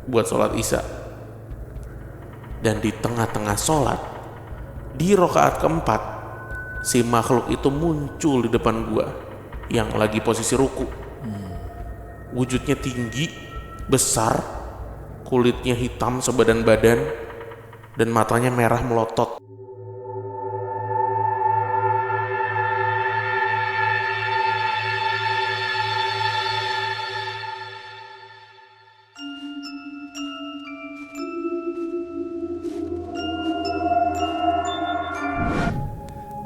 buat sholat isya. Dan di tengah-tengah sholat, di rakaat keempat, si makhluk itu muncul di depan gua yang lagi posisi ruku. Wujudnya tinggi, besar, kulitnya hitam sebadan badan, dan matanya merah melotot.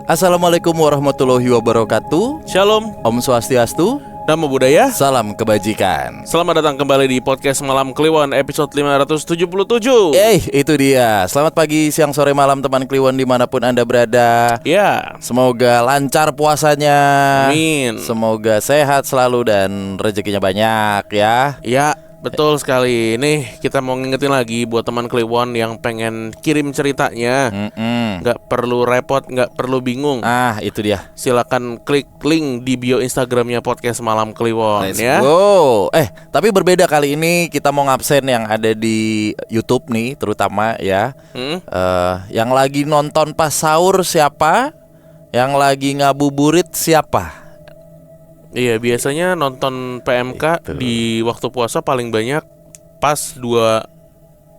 Assalamualaikum warahmatullahi wabarakatuh. Shalom, Om Swastiastu. Namo Buddhaya. Salam kebajikan. Selamat datang kembali di podcast Malam Kliwon episode 577. Itu dia. Selamat pagi, siang, sore, malam teman Kliwon dimanapun Anda berada. Ya, Semoga lancar puasanya. amin. Semoga sehat selalu dan rezekinya banyak ya. Ya, betul sekali. Nih kita mau ngingetin lagi buat teman Kliwon yang pengen kirim ceritanya. Nggak perlu repot, nggak perlu bingung. Itu dia. Silakan klik link di bio Instagramnya podcast Malam Kliwon. Let's ya. go. Tapi berbeda kali ini kita mau ngabsen yang ada di YouTube nih, terutama ya. Yang lagi nonton pas sahur siapa? Yang lagi ngabuburit siapa? Iya, biasanya nonton PMK Itu. di waktu puasa paling banyak pas 2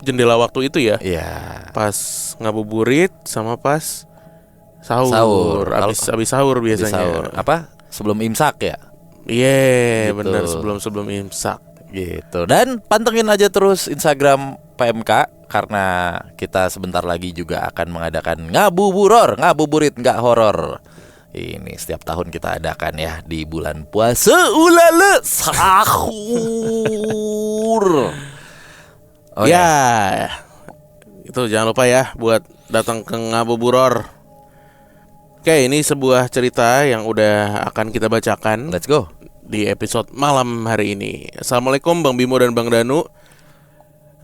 jendela waktu itu ya. Iya. Pas ngabuburit sama pas sahur. Sahur. Abis sahur biasanya. Sahur. Apa? Sebelum imsak ya? Iya, Gitu. benar, sebelum imsak. Gitu. Dan pantengin aja terus Instagram PMK karena kita sebentar lagi juga akan mengadakan ngabuburit nggak horor. Ini setiap tahun kita adakan ya di bulan puasa. Ulala sahur. Ya, itu jangan lupa ya buat datang ke ngabuburor. Oke, ini sebuah cerita yang udah akan kita bacakan. Let's go. Di episode malam hari ini. Assalamualaikum Bang Bimo dan Bang Danu.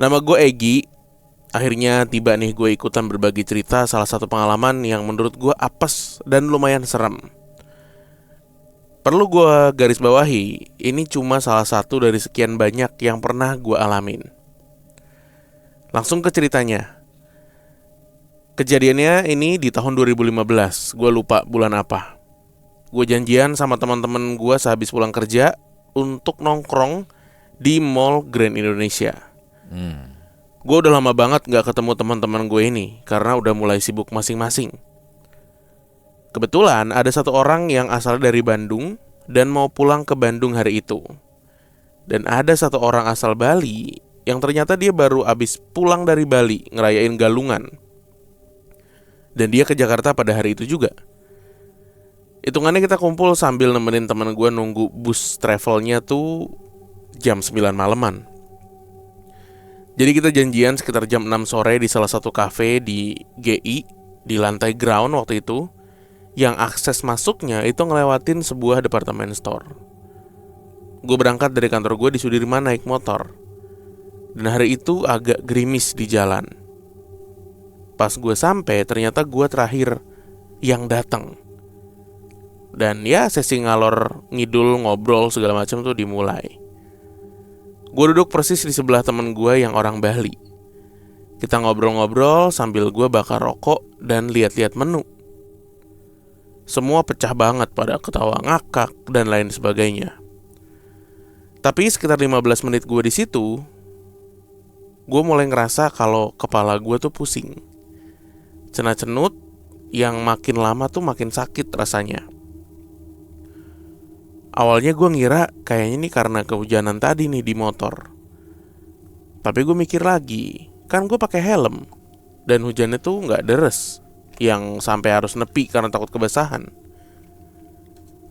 Nama gue Egi. Akhirnya tiba nih gue ikutan berbagi cerita salah satu pengalaman yang menurut gue apes dan lumayan serem. Perlu gue garis bawahi, ini cuma salah satu dari sekian banyak yang pernah gue alamin. Langsung ke ceritanya. Kejadiannya ini di tahun 2015, gue lupa bulan apa. Gue janjian sama teman-teman gue sehabis pulang kerja untuk nongkrong di Mall Grand Indonesia. Gue udah lama banget gak ketemu teman-teman gue ini karena udah mulai sibuk masing-masing. Kebetulan ada satu orang yang asal dari Bandung dan mau pulang ke Bandung hari itu. Dan ada satu orang asal Bali yang ternyata dia baru abis pulang dari Bali ngerayain Galungan. Dan dia ke Jakarta pada hari itu juga. Hitungannya kita kumpul sambil nemenin teman gue nunggu bus travelnya tuh jam 9 malaman. Jadi kita janjian sekitar jam 6 sore di salah satu kafe di GI, di lantai ground waktu itu, yang akses masuknya itu ngelewatin sebuah departemen store. Gue berangkat dari kantor gue di Sudirman naik motor. Dan hari itu agak gerimis di jalan. Pas gue sampai ternyata gue terakhir yang datang. Dan ya sesi ngalor ngidul ngobrol segala macam tuh dimulai. Gue duduk persis di sebelah temen gue yang orang Bali. Kita ngobrol-ngobrol sambil gue bakar rokok dan lihat-lihat menu. Semua pecah banget pada ketawa ngakak dan lain sebagainya. Tapi sekitar 15 menit gue di situ, gue mulai ngerasa kalau kepala gue tuh pusing. Cenut-cenut yang makin lama tuh makin sakit rasanya. Awalnya gue ngira kayaknya ini karena kehujanan tadi nih di motor. Tapi gue mikir lagi, kan gue pakai helm dan hujannya tuh nggak deres yang sampai harus nepi karena takut kebasahan.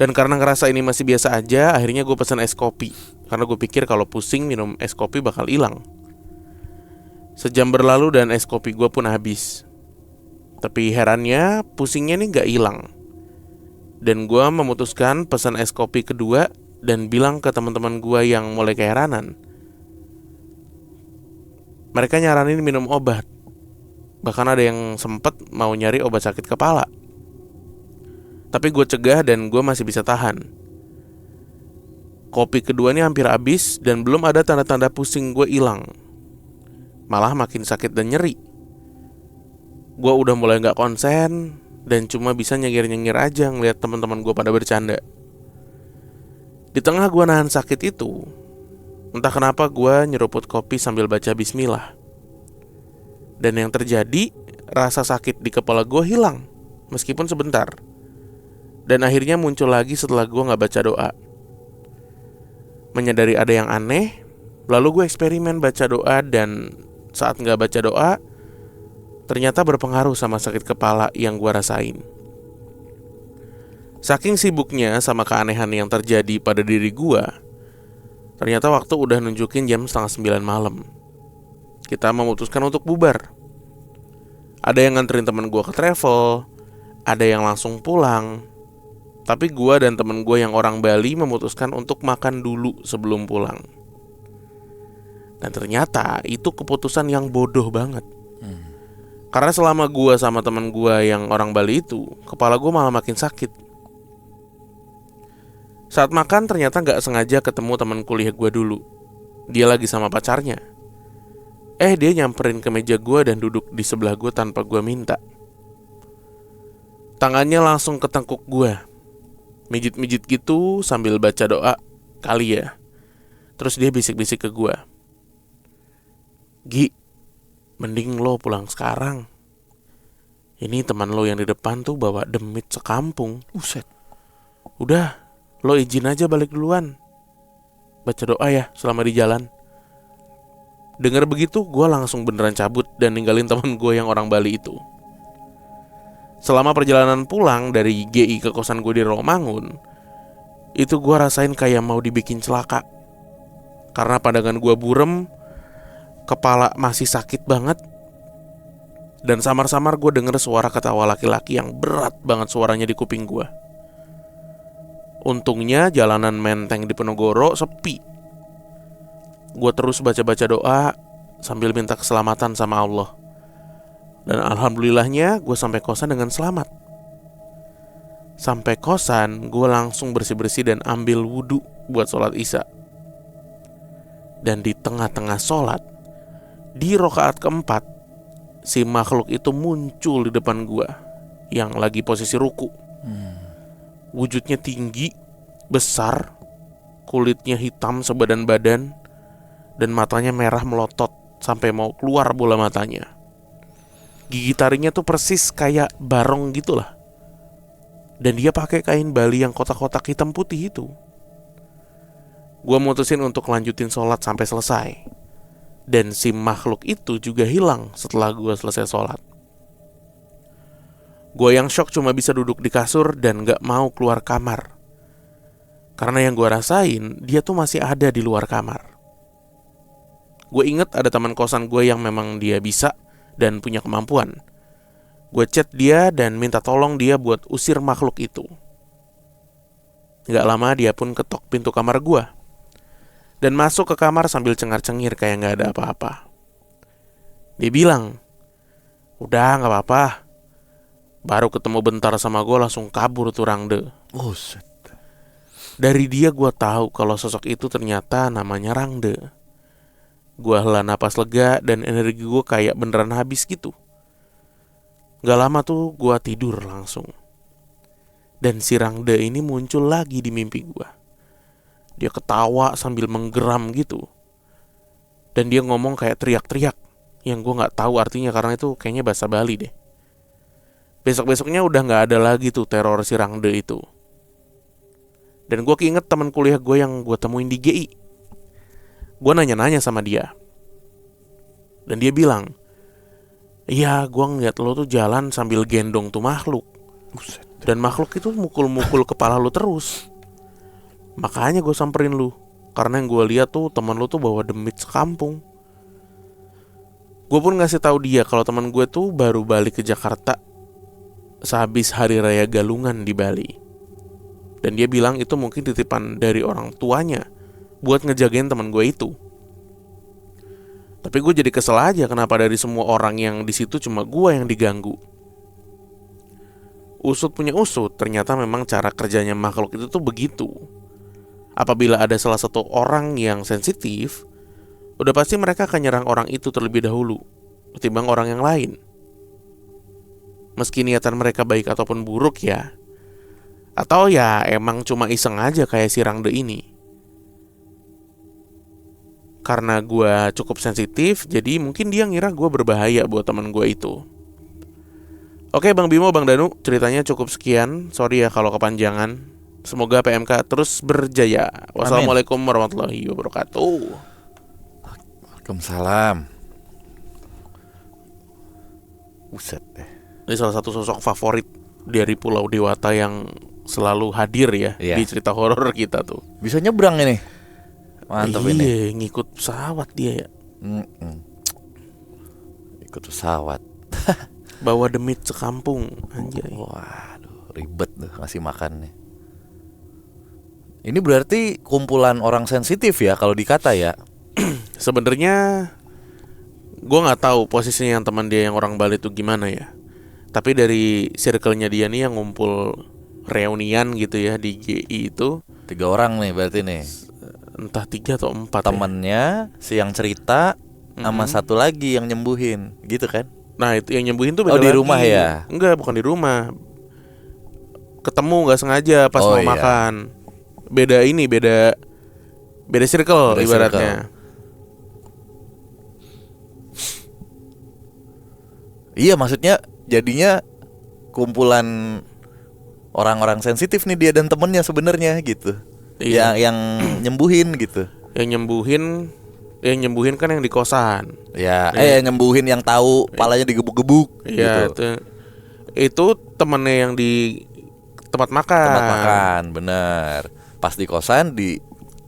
Dan karena ngerasa ini masih biasa aja, akhirnya gue pesan es kopi karena gue pikir kalau pusing minum es kopi bakal hilang. Sejam berlalu dan es kopi gue pun habis. Tapi herannya pusingnya nih nggak hilang. Dan gue memutuskan pesan es kopi kedua dan bilang ke teman-teman gue yang mulai keheranan. Mereka nyaranin minum obat. Bahkan ada yang sempet mau nyari obat sakit kepala. Tapi gue cegah dan gue masih bisa tahan. Kopi kedua ini hampir habis dan belum ada tanda-tanda pusing gue hilang. malah makin sakit dan nyeri. Gue udah mulai gak konsen dan cuma bisa nyengir-nyengir aja ngeliat teman-teman gue pada bercanda. Di tengah gue nahan sakit itu, entah kenapa gue nyeruput kopi sambil baca bismillah. Dan yang terjadi, rasa sakit di kepala gue hilang, meskipun sebentar. Dan akhirnya muncul lagi setelah gue gak baca doa. Menyadari ada yang aneh, lalu gue eksperimen baca doa. Dan saat gak baca doa, ternyata berpengaruh sama sakit kepala yang gue rasain. Saking sibuknya sama keanehan yang terjadi pada diri gue, ternyata waktu udah nunjukin jam 8:30 malam. Kita memutuskan untuk bubar. Ada yang nganterin temen gue ke travel, ada yang langsung pulang. Tapi gue dan temen gue yang orang Bali memutuskan untuk makan dulu sebelum pulang. Dan ternyata itu keputusan yang bodoh banget. Karena selama gue sama temen gue yang orang Bali itu, kepala gue malah makin sakit. Saat makan ternyata gak sengaja ketemu teman kuliah gue dulu. Dia lagi sama pacarnya. Dia nyamperin ke meja gue dan duduk di sebelah gue tanpa gue minta. Tangannya langsung ketengkuk gue, mijit-mijit gitu sambil baca doa kali ya. Terus dia bisik-bisik ke gue, "Gi, mending lo pulang sekarang. Ini teman lo yang di depan tuh bawa demit sekampung." Buset. "Udah, lo izin aja balik duluan. Baca doa ya selama di jalan." Dengar begitu, gue langsung beneran cabut dan ninggalin teman gue yang orang Bali itu. Selama perjalanan pulang dari GI ke kosan gue di Rawamangun, itu gue rasain kayak mau dibikin celaka. Karena pandangan gue burem, kepala masih sakit banget, dan samar-samar gue denger suara ketawa laki-laki yang berat banget suaranya di kuping gue. Untungnya jalanan Menteng di Penogoro sepi. Gue terus baca-baca doa sambil minta keselamatan sama Allah. Dan alhamdulillahnya gue sampai kosan dengan selamat. Sampai kosan, gue langsung bersih-bersih dan ambil wudhu buat sholat isya. Dan di tengah-tengah sholat, di rakaat keempat, si makhluk itu muncul di depan gue yang lagi posisi ruku. Wujudnya tinggi, besar, kulitnya hitam sebadan-badan, dan matanya merah melotot sampai mau keluar bola matanya. Gigi taringnya tuh persis kayak barong gitulah. Dan dia pakai kain Bali yang kotak-kotak hitam putih itu. Gue mutusin untuk lanjutin sholat sampai selesai. Dan si makhluk itu juga hilang setelah gue selesai sholat. Gue yang shock cuma bisa duduk di kasur dan gak mau keluar kamar. Karena yang gue rasain, dia tuh masih ada di luar kamar. Gue inget ada teman kosan gue yang memang dia bisa dan punya kemampuan. Gue chat dia dan minta tolong dia buat usir makhluk itu. Gak lama dia pun ketok pintu kamar gue dan masuk ke kamar sambil cengar-cengir kayak gak ada apa-apa. Dia bilang, "Udah gak apa-apa." Baru ketemu bentar sama gue langsung kabur tuh Rangde. Buset. Dari dia gue tahu kalau sosok itu ternyata namanya Rangde. Gue hela napas lega dan energi gue kayak beneran habis gitu. Gak lama tuh gue tidur langsung. Dan si Rangde ini muncul lagi di mimpi gue. Dia ketawa sambil menggeram gitu. Dan dia ngomong kayak teriak-teriak yang gue gak tahu artinya karena itu kayaknya bahasa Bali deh. Besok-besoknya udah gak ada lagi tuh teror si Rangde itu. Dan gue keinget teman kuliah gue yang gue temuin di GI. Gue nanya-nanya sama dia. Dan dia bilang, "Iya, gue ngeliat lo tuh jalan sambil gendong tuh makhluk. Dan makhluk itu mukul-mukul kepala lo terus. Makanya gue samperin lo. Karena yang gue lihat tuh teman lo tuh bawa demit sekampung." Gue pun ngasih tahu dia kalau teman gue tuh baru balik ke Jakarta sehabis hari raya Galungan di Bali. Dan dia bilang itu mungkin titipan dari orang tuanya buat ngejagain teman gue itu. Tapi gue jadi kesel aja kenapa dari semua orang yang di situ cuma gue yang diganggu. Usut punya usut, ternyata memang cara kerjanya makhluk itu tuh begitu. Apabila ada salah satu orang yang sensitif, udah pasti mereka akan nyerang orang itu terlebih dahulu ketimbang orang yang lain. Meski niatan mereka baik ataupun buruk ya. Atau ya emang cuma iseng aja kayak si Rangde ini. Karena gue cukup sensitif, jadi mungkin dia ngira gue berbahaya buat teman gue itu. Oke Bang Bimo, Bang Danu, ceritanya cukup sekian. Sorry ya kalau kepanjangan. Semoga PMK terus berjaya. Wassalamualaikum warahmatullahi wabarakatuh. Waalaikumsalam. Buset deh. Ini salah satu sosok favorit dari Pulau Dewata yang selalu hadir ya di cerita horor kita tuh. Bisa nyebrang ini. Mantap ini. Iya, ngikut pesawat dia ya. Ikut pesawat. Bawa demit sekampung, anjay. Waduh, ribet tuh ngasih makannya. Ini berarti kumpulan orang sensitif ya kalau dikata ya. Sebenarnya gue nggak tahu posisinya yang teman dia yang orang Bali itu gimana ya. Tapi dari circle-nya dia nih yang ngumpul reunian gitu ya di GI itu 3 orang nih berarti nih. Entah 3 atau 4 temennya, si yang cerita sama satu lagi yang nyembuhin, gitu kan? Nah itu yang nyembuhin tuh beda di lagi. rumah ya? Enggak, bukan di rumah. Ketemu nggak sengaja pas mau makan. Beda circle ibaratnya. Iya, maksudnya jadinya kumpulan orang-orang sensitif nih dia dan temennya sebenarnya gitu. Iya. Yang nyembuhin gitu. Yang nyembuhin kan yang di kosan. Ya, yang nyembuhin yang tahu palanya digebuk-gebuk. Iya, gitu. Itu temennya yang di tempat makan. Tempat makan, bener. Pas di kosan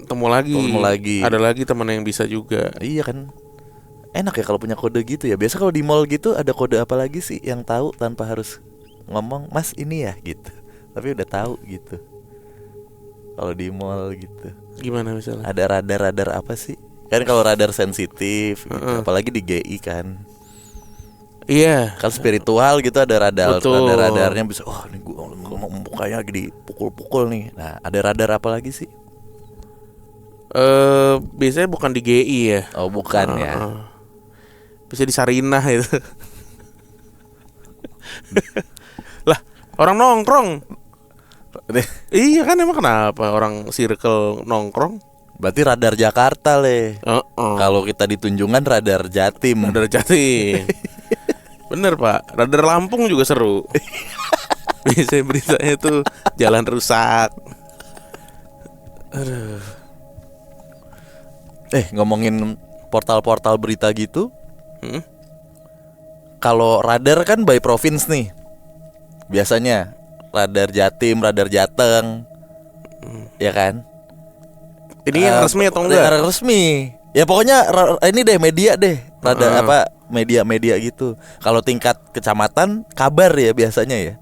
temu lagi. Ada lagi temen yang bisa juga. Iya kan. Enak ya kalau punya kode gitu ya. Biasa kalau di mall gitu ada kode apa lagi sih yang tahu tanpa harus ngomong, "Mas ini ya," gitu. Tapi udah tahu gitu. Kalau di mall gitu. Gimana misalnya? Ada radar apa sih? Kan kalau radar sensitif gitu. Apalagi di GI kan. Iya. Kalau spiritual gitu ada radarnya bisa. Nih gua mukanya lagi dipukul-pukul nih. Nah, ada radar apa lagi sih? Biasanya bukan di GI ya. Oh, bukan ya. Bisa di Sarinah itu. Lah, orang nongkrong. Iya kan, emang kenapa orang circle nongkrong? Berarti radar Jakarta le. Kalau kita di Tunjungan radar Jatim. Radar Jatim. Bener Pak, radar Lampung juga seru. Biasanya beritanya tuh jalan rusak. Aduh. Ngomongin portal-portal berita gitu. Kalau radar kan by province nih. Biasanya radar Jatim, radar Jateng. Ya kan? Ini yang resmi atau enggak? Resmi. Ya pokoknya ini deh media deh. Radar apa media-media gitu. Kalau tingkat kecamatan kabar ya biasanya ya.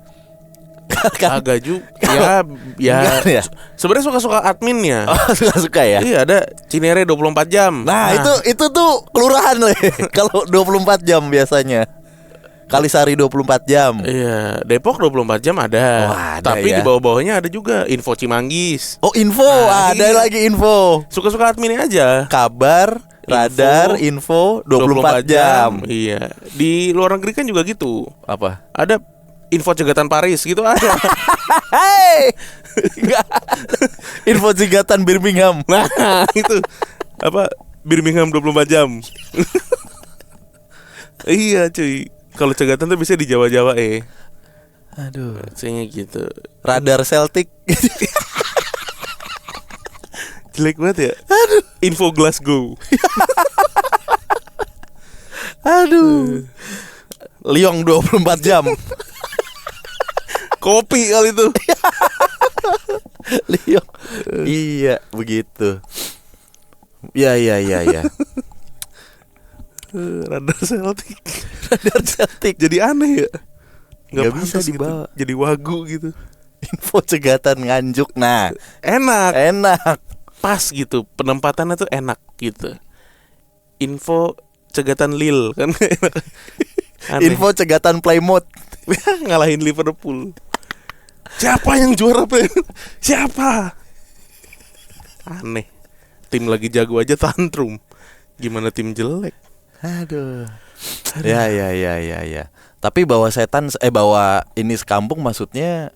Agak juga. Ya. Sebenarnya suka-suka adminnya. Oh, suka-suka ya. Iya, ada Cinere 24 jam. Nah, itu tuh kelurahan loh. Kalau 24 jam biasanya. Kalisari 24 jam. Iya, Depok 24 jam ada. Ada tapi ya? di bawah-bawahnya ada juga info Cimanggis. Oh, info. Ada lagi info. Suka-suka adminnya aja. Kabar, radar, info 24 jam. Iya. Di luar negeri kan juga gitu. Apa? Ada info cegatan Paris gitu ada. Hey. Info cegatan Birmingham. Nah, itu apa? Birmingham 24 jam. Iya, cuy. Kalau cegatan tuh bisa di Jawa-Jawa Aduh. Rasanya gitu. Radar Celtic. Jelek banget ya. Aduh. Info Glasgow. Aduh. Lyon 24 jam. Kopi kali itu. Lyon. Iya, begitu. Ya. Radar Celtic. Radar Celtic. Jadi aneh ya. Nggak bisa dibawa gitu. Jadi wagu gitu. Info cegatan Nganjuk. Nah, enak. Pas gitu. Penempatannya tuh enak gitu. Info cegatan Lille kan enak. Info cegatan Plymouth. Ngalahin Liverpool. Siapa yang juara Plymouth? Siapa? Aneh. Tim lagi jago aja tantrum. Gimana tim jelek? Aduh. Ya. Tapi bawa setan bawa ini sekampung maksudnya.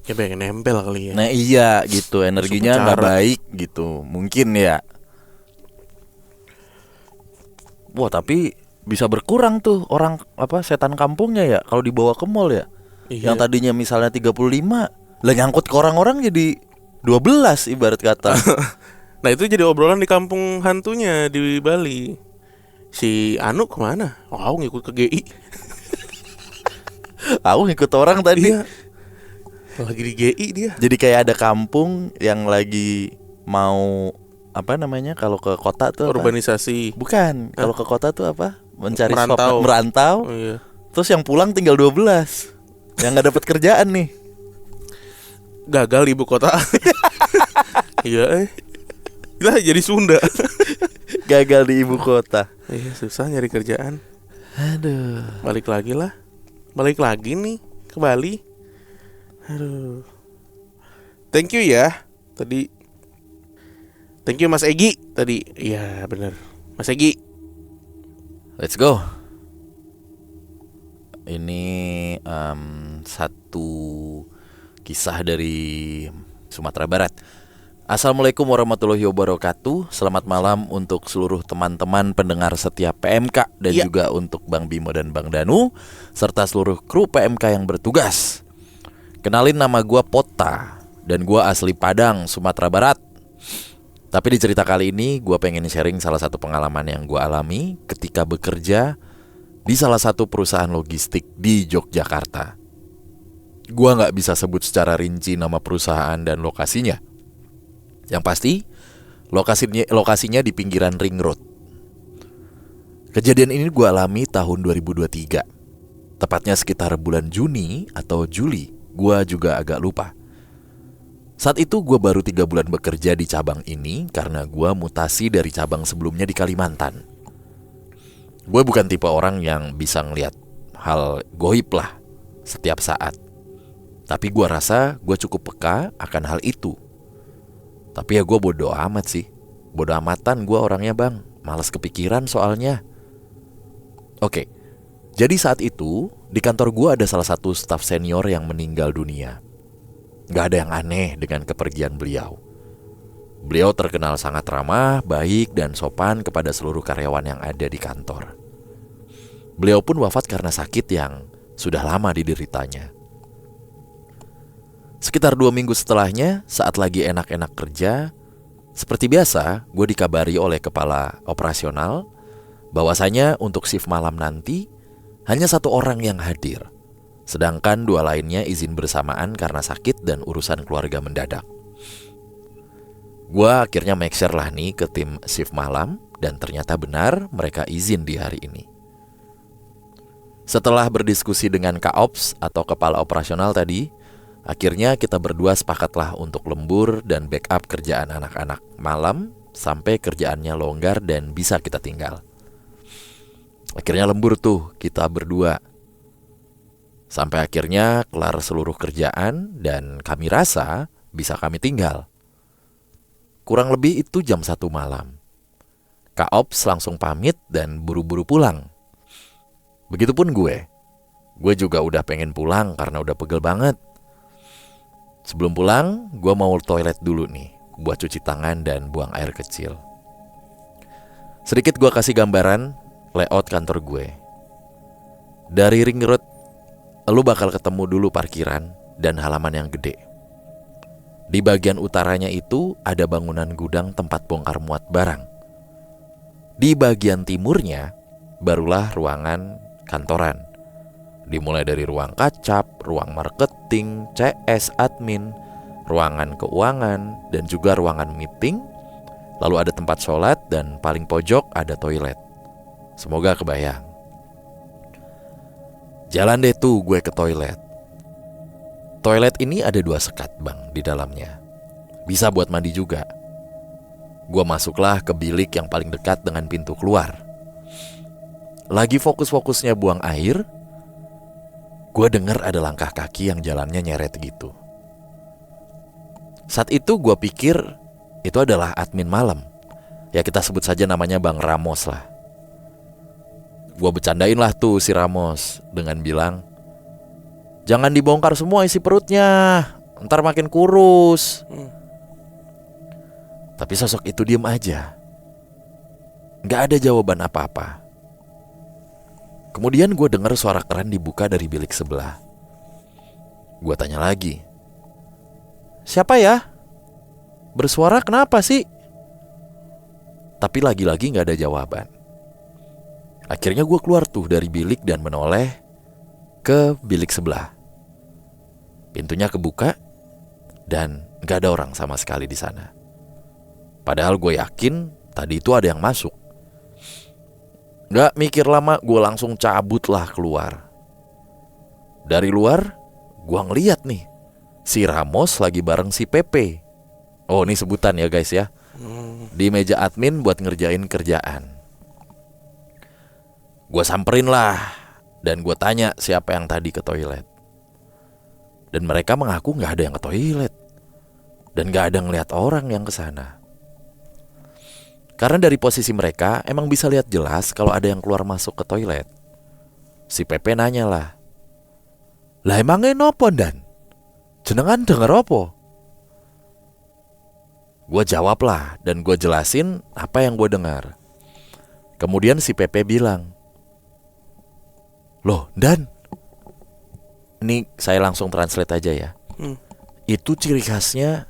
Ya pengen nempel kali ya. Nah iya gitu, energinya nggak Upacara. baik gitu, mungkin ya. Wah tapi bisa berkurang tuh orang setan kampungnya ya kalau dibawa ke mall ya. Iya. Yang tadinya misalnya 35, lah nyangkut ke orang-orang jadi 12 ibarat kata. Nah itu jadi obrolan di kampung hantunya di Bali. Si Anu kemana? Oh aku ngikut ke GI. Aku ngikut orang tadi. Iya. Lagi di GI dia. Jadi kayak ada kampung yang lagi mau apa namanya kalau ke kota tuh apa? Urbanisasi. Bukan, kalau ke kota tuh apa? Mencari Merantau. merantau. Oh iya. Terus yang pulang tinggal 12. Yang nggak dapat kerjaan nih. Gagal di ibu kota. Iya. Lah jadi Sunda. Gagal di ibu kota. Iya susah nyari kerjaan. Aduh. Balik lagi lah. Balik lagi nih ke Bali. Aduh. Thank you ya. Tadi. Thank you Mas Egi tadi. Iya bener Mas Egi. Let's go. Ini satu kisah dari Sumatera Barat. Assalamualaikum warahmatullahi wabarakatuh. Selamat malam untuk seluruh teman-teman pendengar setiap PMK dan Iya. juga untuk Bang Bimo dan Bang Danu serta seluruh kru PMK yang bertugas. Kenalin, nama gua Pota dan gua asli Padang, Sumatera Barat. Tapi di cerita kali ini gua pengen sharing salah satu pengalaman yang gua alami ketika bekerja di salah satu perusahaan logistik di Yogyakarta. Gua nggak bisa sebut secara rinci nama perusahaan dan lokasinya. Yang pasti lokasinya di pinggiran Ring Road. Kejadian ini gue alami tahun 2023. Tepatnya sekitar bulan Juni atau Juli. Gue juga agak lupa. Saat itu gue baru 3 bulan bekerja di cabang ini karena gue mutasi dari cabang sebelumnya di Kalimantan. Gue bukan tipe orang yang bisa ngelihat hal goib lah setiap saat. Tapi gue rasa gue cukup peka akan hal itu. Tapi ya gue bodo amat sih. Bodo amatan gue orangnya bang. Malas kepikiran soalnya. Oke. Jadi saat itu di kantor gue ada salah satu staf senior yang meninggal dunia. Gak ada yang aneh dengan kepergian beliau. Beliau terkenal sangat ramah, baik dan sopan kepada seluruh karyawan yang ada di kantor. Beliau pun wafat karena sakit yang sudah lama dideritanya. Sekitar 2 minggu setelahnya, saat lagi enak-enak kerja, seperti biasa, gue dikabari oleh kepala operasional bahwasanya untuk shift malam nanti hanya 1 orang yang hadir, sedangkan 2 lainnya izin bersamaan karena sakit dan urusan keluarga mendadak. Gue akhirnya make sure lah nih ke tim shift malam dan ternyata benar mereka izin di hari ini. Setelah berdiskusi dengan K-Ops atau kepala operasional tadi, akhirnya kita berdua sepakatlah untuk lembur dan backup kerjaan anak-anak malam sampai kerjaannya longgar dan bisa kita tinggal. Akhirnya lembur tuh kita berdua. Sampai akhirnya kelar seluruh kerjaan dan kami rasa bisa kami tinggal. Kurang lebih itu jam 1 malam. K-Ops langsung pamit dan buru-buru pulang. Begitupun gue. Gue juga udah pengen pulang karena udah pegel banget. Sebelum pulang, gue mau toilet dulu nih, buat cuci tangan dan buang air kecil. Sedikit gue kasih gambaran layout kantor gue. Dari Ring Road, lu bakal ketemu dulu parkiran dan halaman yang gede. Di bagian utaranya itu ada bangunan gudang tempat bongkar muat barang. Di bagian timurnya, barulah ruangan kantoran. Dimulai dari ruang kacap, ruang marketing, CS, admin, ruangan keuangan, dan juga ruangan meeting. Lalu ada tempat sholat dan paling pojok ada toilet. Semoga kebayang. Jalan deh tuh gue ke toilet. Toilet ini ada 2 sekat bang di dalamnya. Bisa buat mandi juga. Gue masuklah ke bilik yang paling dekat dengan pintu keluar. Lagi fokus-fokusnya buang air, gue denger ada langkah kaki yang jalannya nyeret gitu. Saat itu gue pikir itu adalah admin malam. Ya kita sebut saja namanya Bang Ramos lah. Gua bercandain lah tuh si Ramos dengan bilang, jangan dibongkar semua isi perutnya, ntar makin kurus. Tapi sosok itu diem aja, gak ada jawaban apa-apa. Kemudian gue dengar suara keran dibuka dari bilik sebelah. Gue tanya lagi, siapa ya? Bersuara kenapa sih? Tapi lagi-lagi gak ada jawaban. Akhirnya gue keluar tuh dari bilik dan menoleh ke bilik sebelah. Pintunya kebuka dan gak ada orang sama sekali di sana. Padahal gue yakin tadi itu ada yang masuk. Gak mikir lama, gue langsung cabut lah keluar. Dari luar, gue ngeliat nih, si Ramos lagi bareng si Pepe. Oh, ini sebutan ya guys ya. Di meja admin buat ngerjain kerjaan. Gue samperin lah dan gue tanya siapa yang tadi ke toilet. Dan mereka mengaku gak ada yang ke toilet dan gak ada ngeliat orang yang kesana. Karena dari posisi mereka emang bisa lihat jelas kalau ada yang keluar masuk ke toilet. Si Pepe nanya lah, lah emangnya nopo dan? Jenengan denger apa? Gue jawab lah dan gue jelasin apa yang gue dengar. Kemudian si Pepe bilang, loh Dan, ini saya langsung translate aja ya. Itu ciri khasnya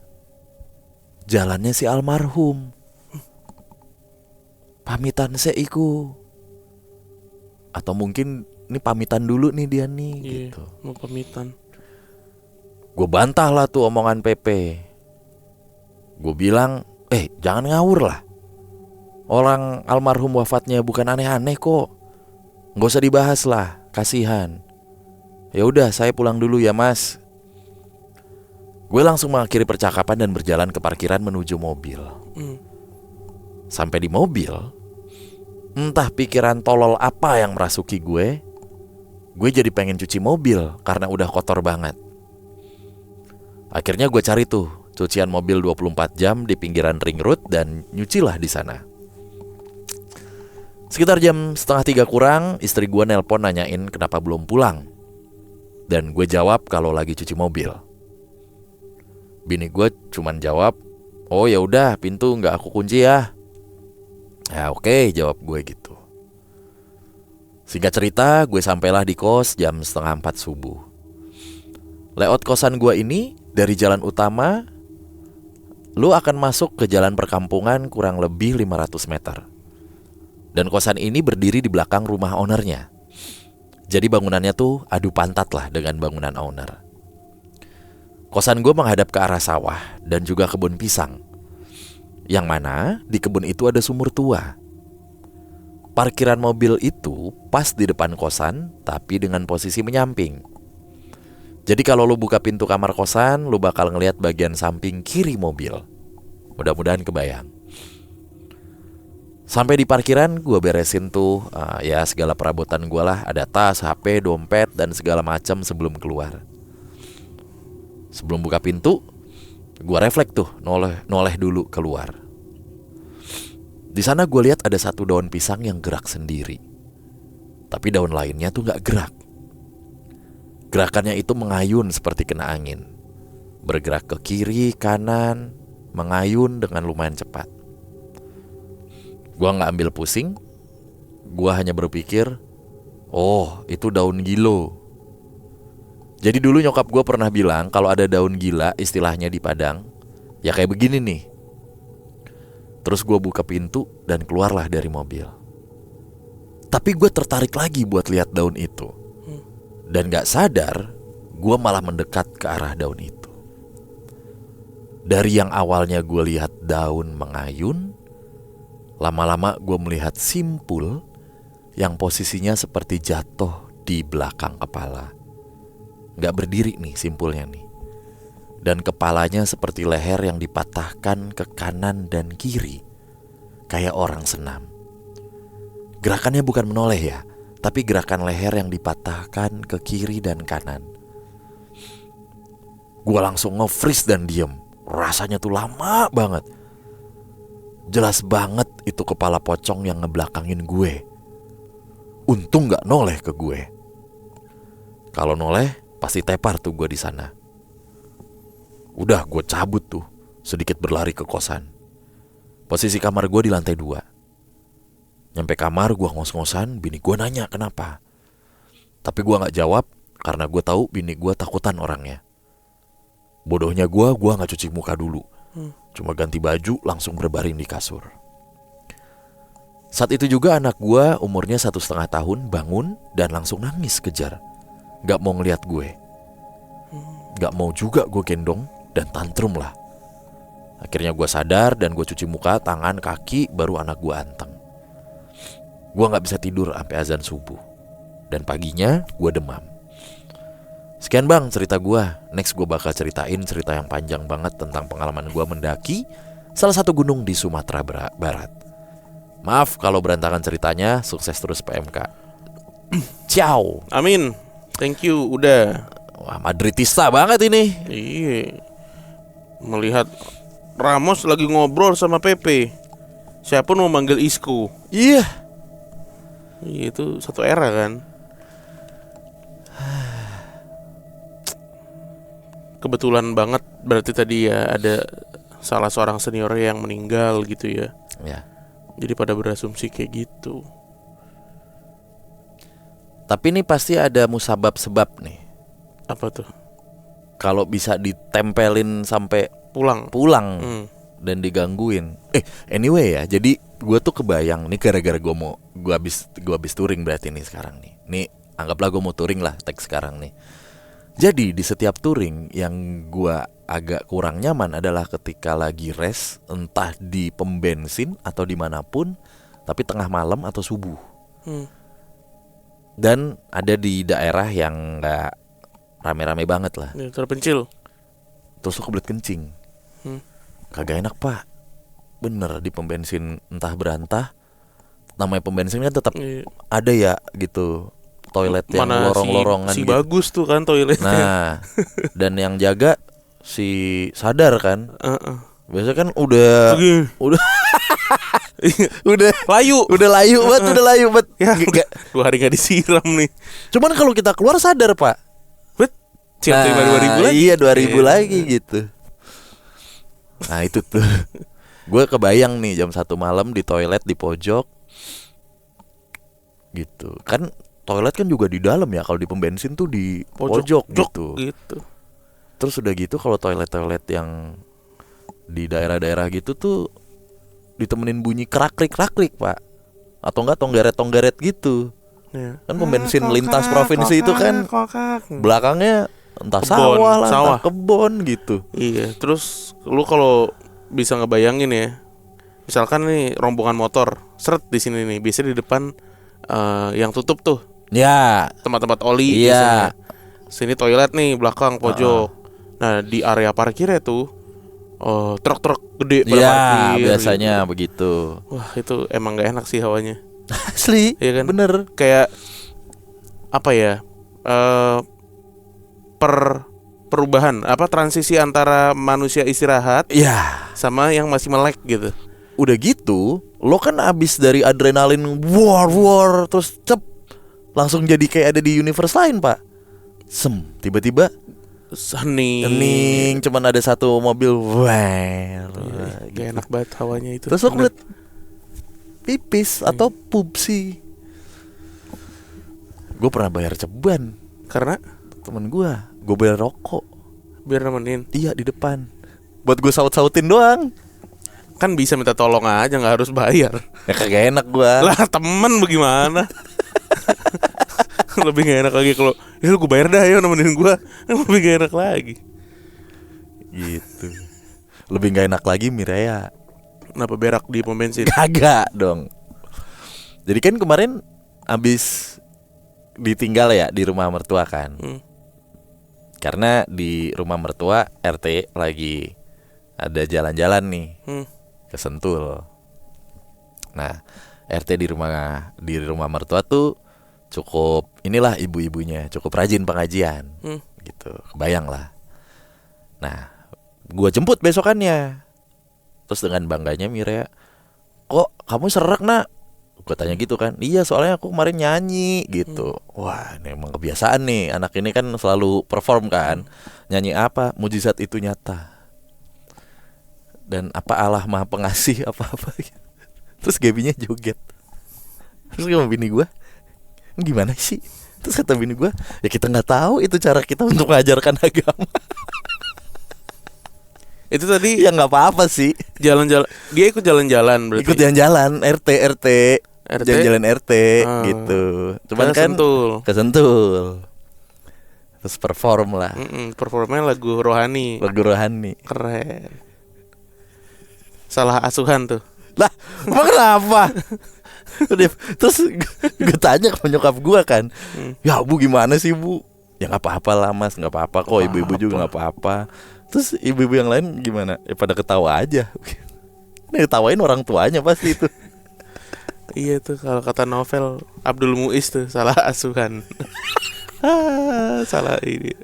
jalannya si almarhum. Pamitan seiku. Atau mungkin ini pamitan dulu nih dia nih gitu. Mau pamitan. Gue bantah lah tuh omongan Pepe. Gue bilang, jangan ngawur lah. Orang almarhum wafatnya bukan aneh-aneh kok. Gak usah dibahas lah, kasihan. Ya udah, saya pulang dulu ya mas. Gue langsung mengakhiri percakapan dan berjalan ke parkiran menuju mobil. Sampai di mobil, entah pikiran tolol apa yang merasuki gue jadi pengen cuci mobil karena udah kotor banget. Akhirnya gue cari tuh cucian mobil 24 jam di pinggiran ring road dan nyucilah di sana. Sekitar jam 2:30 kurang, istri gue nelpon nanyain kenapa belum pulang. Dan gue jawab kalau lagi cuci mobil. Bini gue cuman jawab, oh ya udah pintu nggak aku kunci ya. Ya oke, jawab gue gitu. Singkat cerita, gue sampailah di kos jam 3:30 subuh. Layout kosan gue ini dari jalan utama, lu akan masuk ke jalan perkampungan kurang lebih 500 meter. Dan kosan ini berdiri di belakang rumah ownernya. Jadi bangunannya tuh adu pantat lah dengan bangunan owner. Kosan gue menghadap ke arah sawah dan juga kebun pisang. Yang mana di kebun itu ada sumur tua. Parkiran mobil itu pas di depan kosan, tapi dengan posisi menyamping. Jadi kalau lu buka pintu kamar kosan, lu bakal ngelihat bagian samping kiri mobil. Mudah-mudahan kebayang. Sampai di parkiran gue beresin tuh ya segala perabotan gue lah. Ada tas, HP, dompet, dan segala macam sebelum keluar. Sebelum buka pintu, gue refleks tuh noleh dulu keluar. Di sana gue lihat ada satu daun pisang yang gerak sendiri. Tapi daun lainnya tuh gak gerak. Gerakannya itu mengayun seperti kena angin. Bergerak ke kiri, kanan, mengayun dengan lumayan cepat. Gue gak ambil pusing. Gue hanya berpikir, oh itu daun gilo. Jadi dulu nyokap gue pernah bilang kalau ada daun gila istilahnya di Padang, ya kayak begini nih. Terus gue buka pintu dan keluarlah dari mobil. Tapi gue tertarik lagi buat lihat daun itu. Dan gak sadar, gue malah mendekat ke arah daun itu. Dari yang awalnya gue lihat daun mengayun, lama-lama gue melihat simpul yang posisinya seperti jatuh di belakang kepala. Gak berdiri nih simpulnya nih. Dan kepalanya seperti leher yang dipatahkan ke kanan dan kiri, kayak orang senam. Gerakannya bukan menoleh ya, tapi gerakan leher yang dipatahkan ke kiri dan kanan. Gue langsung nge-freeze dan diem. Rasanya tuh lama banget. Jelas banget itu kepala pocong yang ngebelakangin gue. Untung gak noleh ke gue. Kalau noleh pasti tepar tuh gue di sana. Udah gue cabut tuh, sedikit berlari ke kosan. Posisi kamar gue di lantai 2. Nyampe kamar gue ngos-ngosan, bini gue nanya kenapa. Tapi gue gak jawab karena gue tahu bini gue takutan orangnya. Bodohnya gue gak cuci muka dulu. Cuma ganti baju langsung berbaring di kasur. Saat itu juga anak gue umurnya 1,5 tahun bangun dan langsung nangis kejar. Gak mau ngeliat gue. Gak mau juga gue gendong dan tantrum lah. Akhirnya gue sadar dan gue cuci muka, tangan, kaki, baru anak gue anteng. Gue gak bisa tidur sampai azan subuh. Dan paginya gue demam. Sekian bang cerita gue. Next gue bakal ceritain cerita yang panjang banget tentang pengalaman gue mendaki salah satu gunung di Sumatera Barat. Maaf kalau berantakan ceritanya. Sukses terus PMK. Ciao. Amin. Thank you. Udah. Wah, Madridista banget ini. Iya. Melihat Ramos lagi ngobrol sama Pepe. Siapa mau manggil Isco? Iya. Itu satu era kan. Kebetulan banget berarti tadi ya ada salah seorang senior yang meninggal gitu ya. Ya. Jadi pada berasumsi kayak gitu. Tapi ini pasti ada musabab sebab nih. Apa tuh? Kalau bisa ditempelin sampai Pulang. Dan digangguin. Anyway ya, jadi gue tuh kebayang nih gara-gara gue habis touring berarti nih sekarang nih. Nih anggaplah gue mau touring lah teks sekarang nih. Jadi di setiap touring yang gue agak kurang nyaman adalah ketika lagi rest, entah di pom bensin atau dimanapun, tapi tengah malam atau subuh. Dan ada di daerah yang nggak rame-rame banget lah. Ya, terpencil. Terus lo kebelet kencing. Kagak enak pak. Bener di pom bensin entah berantah. Namanya pom bensin kan tetap ada ya gitu toilet yang mana lorong-lorongan si gitu. Bagus tuh kan toiletnya. Nah, dan yang jaga si sadar kan. Biasanya kan udah udah layu banget. Ya, 2 hari gak disiram nih. Cuman kalau kita keluar sadar pak. Siap terima 2000 lagi. Iya 2000 lagi gitu. Nah itu tuh gue kebayang nih jam 1 malam di toilet di pojok gitu. Kan toilet kan juga di dalam ya. Kalau di pom bensin tuh di pojok gitu. Terus udah gitu kalau toilet-toilet yang di daerah-daerah gitu tuh ditemenin bunyi kerakrik pak. Atau enggak tonggeret gitu ya. Kan pom bensin lintas provinsi itu kan belakangnya entah sawah lah, entah kebon gitu. Iya, terus lu kalau bisa ngebayangin ya, misalkan nih rombongan motor, seret di sini nih, biasanya di depan yang tutup tuh. Ya. Tempat-tempat oli. Iya. Sini toilet nih, belakang pojok. Nah di area parkirnya tuh, truk-truk gede pada parkir. Biasanya gitu. Begitu. Wah itu emang gak enak sih hawanya. Asli, iya kan? Bener. Kayak apa ya? Perubahan transisi antara manusia istirahat sama yang masih melek gitu. Udah gitu lo kan abis dari adrenalin war terus langsung jadi kayak ada di universe lain pak. Tiba-tiba hening cuman ada satu mobil gitu. Gak enak banget hawanya itu. Terus lo kulit pipis atau pupsi. Gue pernah bayar ceban karena temen gue bayar rokok biar nemenin. Iya di depan buat gue saut-sautin doang. Kan bisa minta tolong aja, gak harus bayar. Ya kagak enak gue. Lah temen bagaimana. Lebih gak enak lagi kalau ya gue bayar dah ya nemenin gue. Lebih gak enak lagi gitu. Lebih gak enak lagi Mireya. Kenapa berak di pom bensin? Kagak dong. Jadi kan kemarin abis ditinggal ya di rumah mertua kan. Karena di rumah mertua RT lagi ada jalan-jalan nih ke Sentul. Nah RT di rumah mertua tuh cukup inilah ibu-ibunya cukup rajin pengajian gitu. Kebayang lah. Nah gue jemput besokannya. Terus dengan bangganya Mireya, kok kamu serak nak? Gue tanya gitu kan. Iya soalnya aku kemarin nyanyi gitu. Wah ini emang kebiasaan nih. Anak ini kan selalu perform kan. Nyanyi apa? Mujizat itu nyata. Dan apa Allah maha pengasih apa-apa. Terus Gabynya joget. Terus sama bini gue, gimana sih? Terus kata bini gue, ya kita gak tahu itu cara kita untuk mengajarkan agama. Itu tadi Ya gak apa-apa sih. jalan-jalan. Dia ikut jalan-jalan berarti. Ikut jalan-jalan RT jalan-jalan RT gitu. Cuman kan kesentul. Terus perform lah. Performnya lagu rohani. Lagu rohani. Keren. Salah asuhan tuh. Lah, emang kenapa? Terus gue tanya ke nyokap gue kan, ya bu gimana sih bu? Ya gak apa-apa lah mas, gak apa-apa kok, ibu-ibu juga gak apa-apa. Terus ibu-ibu yang lain gimana? Ya pada ketawa aja. Ini ketawain orang tuanya pasti itu. Iya tuh kalau kata novel Abdul Muiz tuh salah asuhan. Salah ini.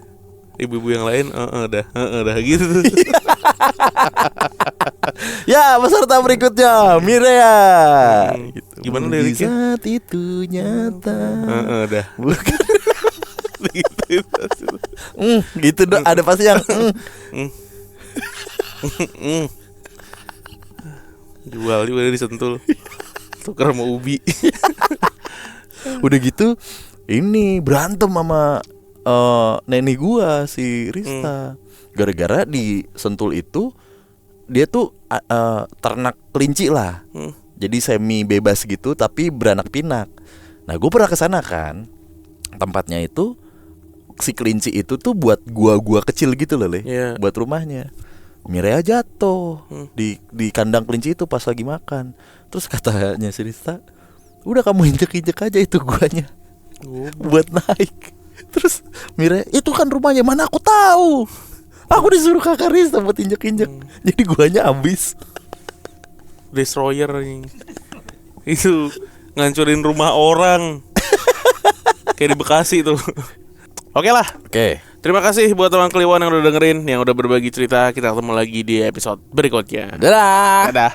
Ibu-ibu yang lain udah gitu tuh. Ya peserta berikutnya Mirea. Gitu. Gimana liriknya? Saat itu nyata. Udah. Bukan. Gitu dong. Ada pasti yang Jual juga dari Sentul. Tuker sama ubi. Udah gitu ini berantem sama nenek gua si Rista. Gara-gara di Sentul itu dia tuh ternak kelinci lah. Jadi semi bebas gitu tapi beranak pinak. Nah gue pernah kesana kan. Tempatnya itu si kelinci itu tuh buat gua kecil gitu loh buat rumahnya. Mirea jatuh di kandang kelinci itu pas lagi makan. Terus katanya si Rista, udah kamu injek-injek aja itu guanya buat naik. Terus Mirea, itu kan rumahnya, mana aku tahu. Aku disuruh kakak Rista buat injek-injek. Jadi guanya habis. Destroyer ini. Itu ngancurin rumah orang. Kayak di Bekasi tuh. Oke lah. Oke. Terima kasih buat teman Kliwon yang udah dengerin, yang udah berbagi cerita. Kita ketemu lagi di episode berikutnya. Dadah. Dadah.